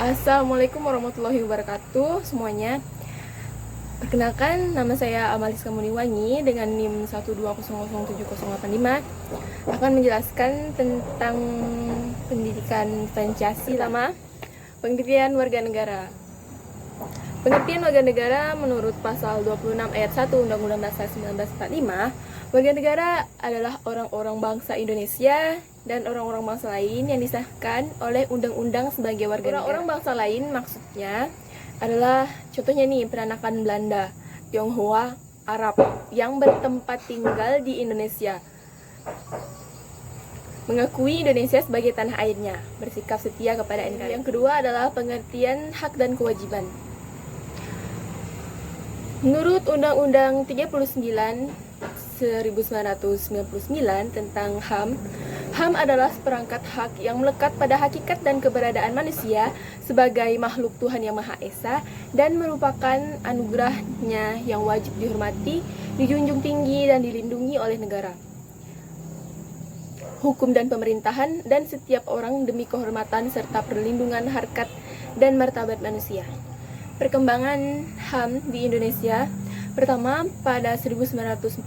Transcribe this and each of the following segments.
Assalamualaikum warahmatullahi wabarakatuh semuanya. Perkenalkan, nama saya Amaliska Muniwangi dengan NIM 1200785 akan menjelaskan tentang pendidikan Pancasila. Pertama, pengertian warga negara. Pengertian warga negara menurut pasal 26 ayat 1 Undang-Undang Dasar 1945, warga negara adalah orang-orang bangsa Indonesia dan orang-orang bangsa lain yang disahkan oleh undang-undang sebagai warga negara. Orang-orang bangsa lain maksudnya adalah contohnya nih, peranakan Belanda, Tionghoa, Arab yang bertempat tinggal di Indonesia, mengakui Indonesia sebagai tanah airnya, bersikap setia kepada NKRI. Yang kedua adalah pengertian hak dan kewajiban. Menurut Undang-Undang 39 1999 tentang HAM, HAM adalah seperangkat hak yang melekat pada hakikat dan keberadaan manusia sebagai makhluk Tuhan Yang Maha Esa dan merupakan anugerahnya yang wajib dihormati, dijunjung tinggi dan dilindungi oleh negara, hukum dan pemerintahan, dan setiap orang demi kehormatan serta perlindungan harkat dan martabat manusia. Perkembangan HAM di Indonesia. Pertama, pada 1949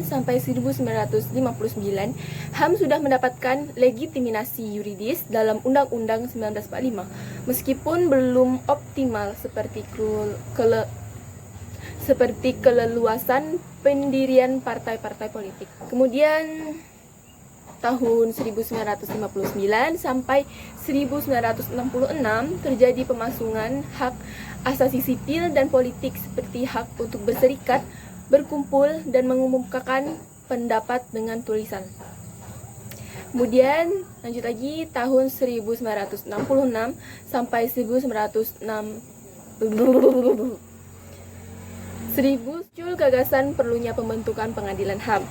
sampai 1959, HAM sudah mendapatkan legitimasi yuridis dalam Undang-Undang 1945, meskipun belum optimal seperti keleluasan pendirian partai-partai politik. Kemudian tahun 1959 sampai 1966 terjadi pemasungan hak asasi sipil dan politik seperti hak untuk berserikat, berkumpul, dan mengumumkakan pendapat dengan tulisan. Kemudian lanjut lagi tahun 1966 sampai 1960 muncul gagasan perlunya pembentukan pengadilan HAM.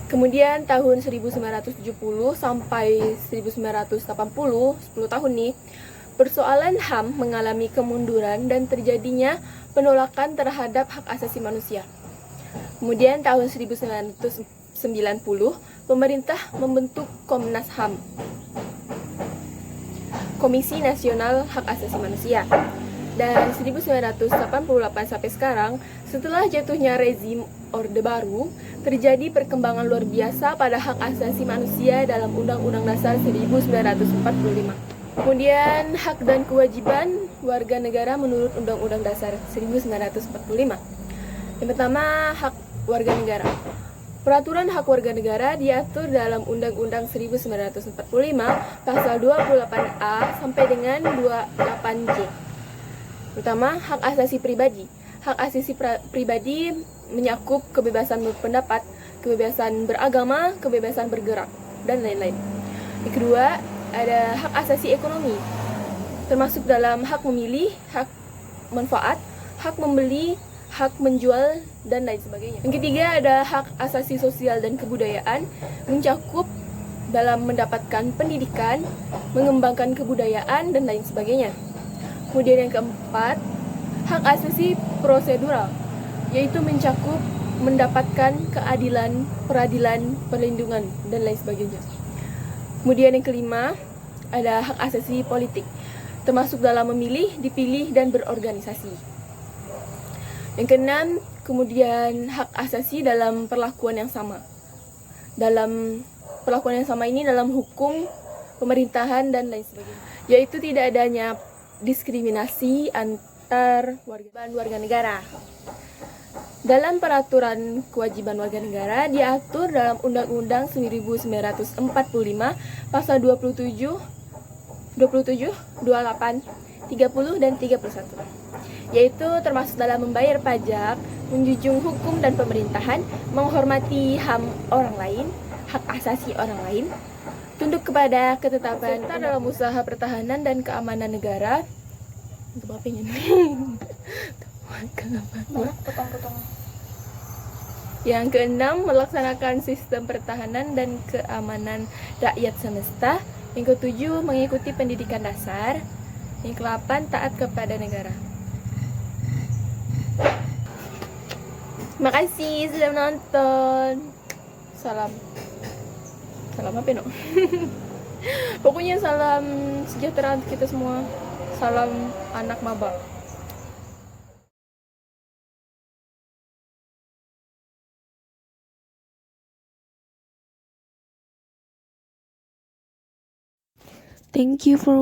Kemudian tahun 1970 sampai 1980, 10 tahun nih, persoalan HAM mengalami kemunduran dan terjadinya penolakan terhadap hak asasi manusia. Kemudian tahun 1990, pemerintah membentuk Komnas HAM, Komisi Nasional Hak Asasi Manusia. Dan 1988 sampai sekarang, setelah jatuhnya rezim Orde Baru, terjadi perkembangan luar biasa pada hak asasi manusia dalam Undang-Undang Dasar 1945. Kemudian hak dan kewajiban warga negara menurut Undang-Undang Dasar 1945. Yang pertama, hak warga negara. Peraturan hak warga negara diatur dalam Undang-Undang 1945 pasal 28A sampai dengan 28J. Pertama, hak asasi pribadi. Hak asasi pribadi menyakup kebebasan berpendapat, kebebasan beragama, kebebasan bergerak, dan lain-lain. Yang kedua, ada hak asasi ekonomi, termasuk dalam hak memilih, hak manfaat, hak membeli, hak menjual, dan lain sebagainya. Yang ketiga, ada hak asasi sosial dan kebudayaan, mencakup dalam mendapatkan pendidikan, mengembangkan kebudayaan, dan lain sebagainya. Kemudian yang keempat, hak asasi prosedural, yaitu mencakup mendapatkan keadilan, peradilan, perlindungan, dan lain sebagainya. Kemudian yang kelima, ada hak asasi politik, termasuk dalam memilih, dipilih, dan berorganisasi. Yang keenam, kemudian hak asasi dalam perlakuan yang sama. Dalam perlakuan yang sama ini dalam hukum, pemerintahan, dan lain sebagainya, yaitu tidak adanya diskriminasi antar warga negara. Dalam peraturan kewajiban warga negara diatur dalam Undang-Undang 1945 pasal 27, 28, 30, dan 31, yaitu termasuk dalam membayar pajak, menjunjung hukum dan pemerintahan, menghormati HAM orang lain, hak asasi orang lain, tunduk kepada ketetapan serta dalam usaha pertahanan dan keamanan negara. Untuk apa ini? Yang keenam, melaksanakan sistem pertahanan dan keamanan rakyat semesta. Yang ketujuh, mengikuti pendidikan dasar. Yang kedelapan, taat kepada negara. Terima kasih sudah menonton. Salam apa no? Pokoknya salam sejahtera untuk kita semua. Salam anak maba. Thank you for